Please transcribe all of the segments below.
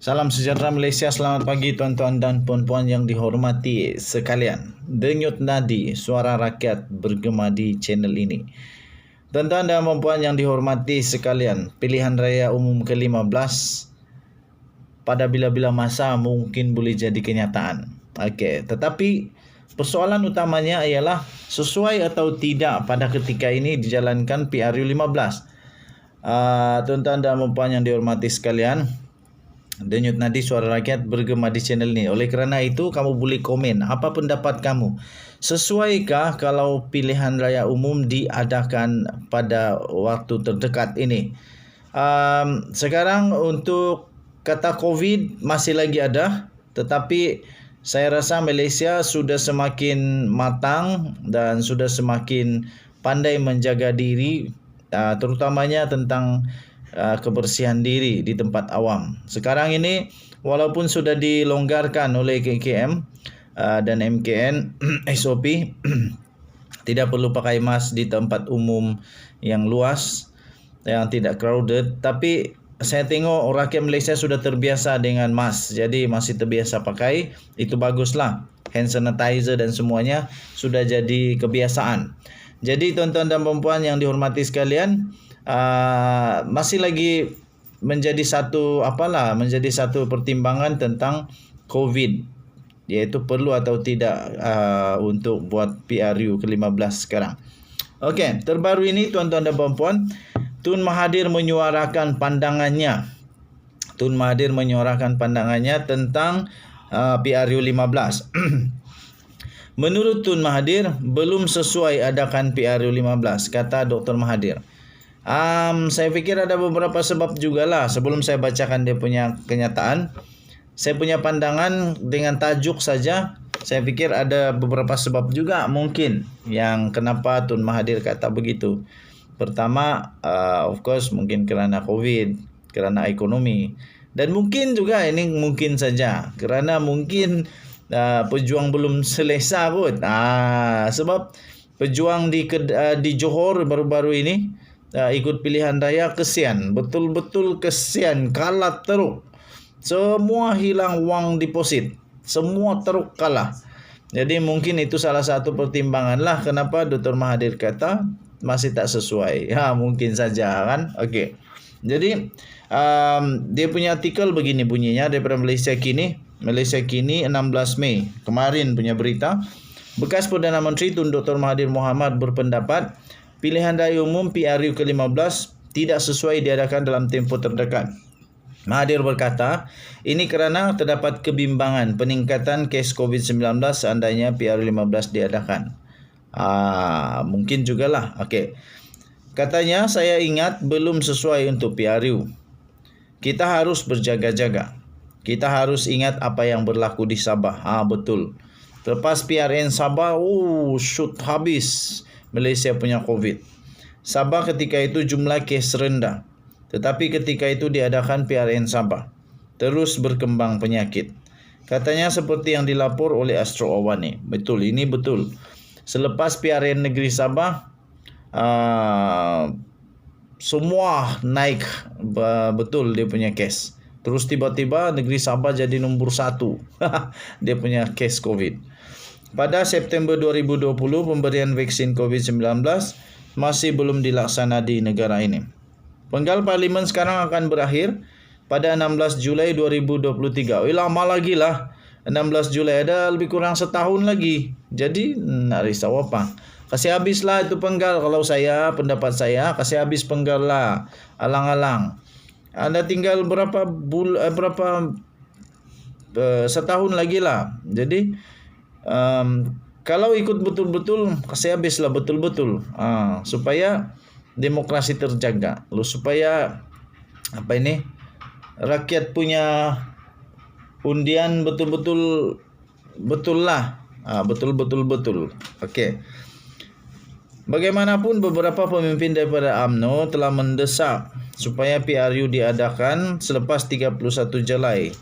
Salam sejahtera Malaysia, selamat pagi tuan-tuan dan puan-puan yang dihormati sekalian. Denyut nadi suara rakyat bergema di channel ini. Tuan-tuan dan puan-puan yang dihormati sekalian, pilihan raya umum ke-15 pada bila-bila masa mungkin boleh jadi kenyataan. Okey, tetapi persoalan utamanya ialah sesuai atau tidak pada ketika ini dijalankan PRU 15. Tuan-tuan dan puan-puan yang dihormati sekalian, denyut nadi suara rakyat bergema di channel ini. Oleh kerana itu, kamu boleh komen apa pendapat kamu. Sesuaikah kalau pilihan raya umum diadakan pada waktu terdekat ini? Sekarang untuk kata COVID masih lagi ada, tetapi saya rasa Malaysia sudah semakin matang dan sudah semakin pandai menjaga diri, terutamanya tentang kebersihan diri di tempat awam. Sekarang ini walaupun sudah dilonggarkan oleh KKM dan MKN SOP, tidak perlu pakai mask di tempat umum yang luas, yang tidak crowded, tapi saya tengok rakyat Malaysia sudah terbiasa dengan mask, jadi masih terbiasa pakai. Itu baguslah. Hand sanitizer dan semuanya sudah jadi kebiasaan. Jadi tuan-tuan dan puan-puan yang dihormati sekalian, masih lagi menjadi satu pertimbangan tentang COVID, iaitu perlu atau tidak untuk buat PRU ke-15 sekarang. Okey, terbaru ini tuan-tuan dan puan-puan, Tun Mahathir menyuarakan pandangannya. Tun Mahathir menyuarakan pandangannya tentang PRU 15. Menurut Tun Mahathir, belum sesuai adakan PRU 15, kata Dr. Mahathir. Saya fikir ada beberapa sebab jugalah. Sebelum saya bacakan dia punya kenyataan, saya punya pandangan dengan tajuk saja. Saya fikir ada beberapa sebab juga mungkin yang kenapa Tun Mahathir kata begitu. Pertama, of course mungkin kerana COVID, kerana ekonomi. Dan mungkin juga ini mungkin saja kerana mungkin pejuang belum selesa kot. Sebab pejuang di Johor baru-baru ini ikut pilihan raya, kesian, betul-betul kesian, kalah teruk. Semua hilang wang deposit, semua teruk kalah. Jadi mungkin itu salah satu pertimbangan lah kenapa Dr. Mahathir kata masih tak sesuai. Mungkin saja kan. Okey. Jadi dia punya artikel begini bunyinya daripada Malaysia Kini. Malaysia Kini 16 Mei. Kemarin punya berita. Bekas Perdana Menteri Tun Dr. Mahathir Mohamad berpendapat pilihan raya umum PRU ke-15 tidak sesuai diadakan dalam tempoh terdekat. Mahathir berkata, ini kerana terdapat kebimbangan peningkatan kes COVID-19 seandainya PRU 15 diadakan. Mungkin jugalah. Okey. Katanya, saya ingat belum sesuai untuk PRU. Kita harus berjaga-jaga. Kita harus ingat apa yang berlaku di Sabah. Betul. Lepas PRN Sabah, shoot habis Malaysia punya COVID. Sabah ketika itu jumlah kes rendah. Tetapi ketika itu diadakan PRN Sabah, terus berkembang penyakit. Katanya seperti yang dilapor oleh Astro Awani. Betul, ini betul. Selepas PRN Negeri Sabah, semua naik betul dia punya kes. Terus tiba-tiba Negeri Sabah jadi nombor 1 dia punya kes COVID. Pada September 2020, pemberian vaksin COVID-19 masih belum dilaksana di negara ini. Penggal Parlimen sekarang akan berakhir pada 16 Julai 2023. Lama lagi lah. 16 Julai ada lebih kurang setahun lagi. Jadi nak risau apa? Kasih habislah itu penggal. Kalau saya, pendapat saya, kasih habis penggal lah. Alang-alang. Anda tinggal setahun lagi lah. Jadi kalau ikut betul-betul, kasih habislah betul-betul. Supaya demokrasi terjaga. Supaya rakyat punya undian betul-betul lah. Betul. Okey. Bagaimanapun beberapa pemimpin daripada UMNO telah mendesak supaya PRU diadakan selepas 31 Julai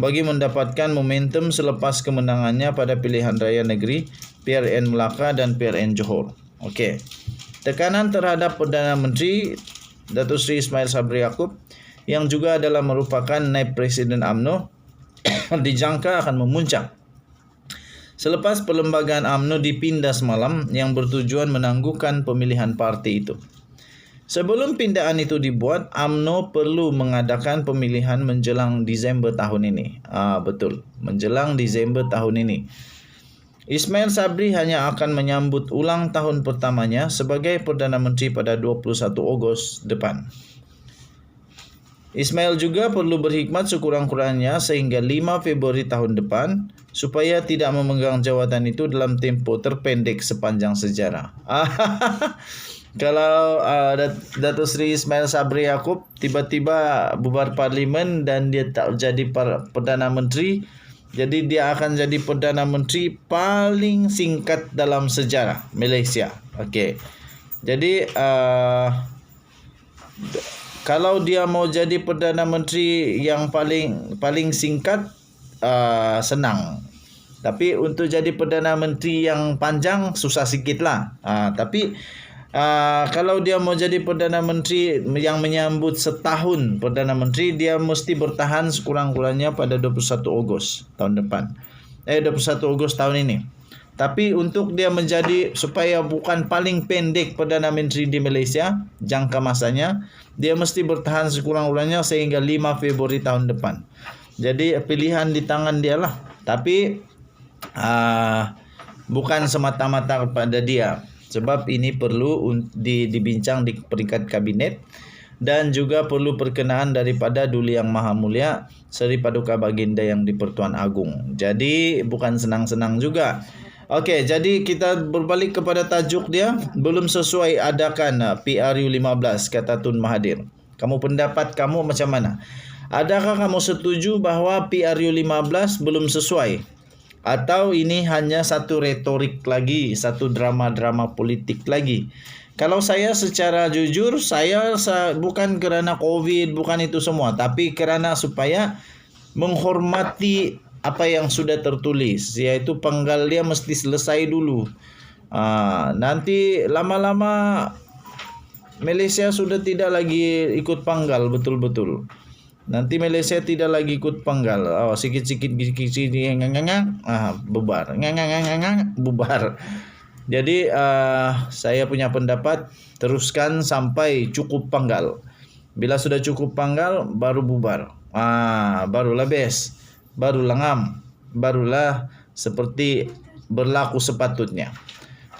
bagi mendapatkan momentum selepas kemenangannya pada pilihan raya negeri PRN Melaka dan PRN Johor. Okey. Tekanan terhadap Perdana Menteri Datuk Seri Ismail Sabri Yaakob yang juga adalah merupakan naib Presiden UMNO dijangka akan memuncak selepas perlembagaan UMNO dipindah semalam yang bertujuan menangguhkan pemilihan parti itu. Sebelum pindahan itu dibuat, UMNO perlu mengadakan pemilihan menjelang Disember tahun ini. Betul, menjelang Disember tahun ini. Ismail Sabri hanya akan menyambut ulang tahun pertamanya sebagai Perdana Menteri pada 21 Ogos depan. Ismail juga perlu berhikmat sekurang-kurangnya sehingga 5 Februari tahun depan supaya tidak memegang jawatan itu dalam tempoh terpendek sepanjang sejarah. Kalau Datuk Seri Ismail Sabri Yaakob tiba-tiba bubar parlimen dan dia tak jadi Perdana Menteri, jadi dia akan jadi Perdana Menteri paling singkat dalam sejarah Malaysia. Okey. Jadi kalau dia mau jadi Perdana Menteri yang paling singkat, senang. Tapi untuk jadi Perdana Menteri yang panjang susah sikit lah. Tapi kalau dia mau jadi Perdana Menteri yang menyambut setahun Perdana Menteri, dia mesti bertahan sekurang-kurangnya pada 21 Ogos tahun depan. 21 Ogos tahun ini. Tapi untuk dia menjadi supaya bukan paling pendek Perdana Menteri di Malaysia jangka masanya, dia mesti bertahan sekurang-kurangnya sehingga 5 Februari tahun depan. Jadi pilihan di tangan dia lah. Tapi bukan semata-mata kepada dia. Sebab ini perlu dibincang di peringkat kabinet dan juga perlu perkenaan daripada Duli Yang Maha Mulia Seri Paduka Baginda yang di-Pertuan Agong. Jadi bukan senang-senang juga. Okey, jadi kita berbalik kepada tajuk dia. Belum sesuai adakan PRU 15, kata Tun Mahathir. Pendapat kamu macam mana? Adakah kamu setuju bahawa PRU 15 belum sesuai? Atau ini hanya satu retorik lagi, satu drama-drama politik lagi? Kalau saya secara jujur, saya bukan kerana COVID, bukan itu semua. Tapi kerana supaya menghormati apa yang sudah tertulis, iaitu penggal dia mesti selesai dulu. Nanti lama-lama Malaysia sudah tidak lagi ikut penggal betul-betul. Nanti Malaysia tidak lagi ikut penggal. Sikit-sikit bubar. Bubar. Jadi saya punya pendapat teruskan sampai cukup penggal. Bila sudah cukup penggal baru bubar. Barulah best. Barulah ngam, barulah seperti berlaku sepatutnya.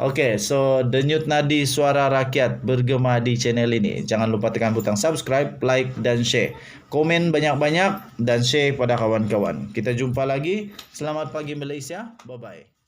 Okey, so Denyut Nadi Suara Rakyat bergema di channel ini. Jangan lupa tekan butang subscribe, like dan share. Komen banyak-banyak dan share pada kawan-kawan. Kita jumpa lagi. Selamat pagi Malaysia. Bye-bye.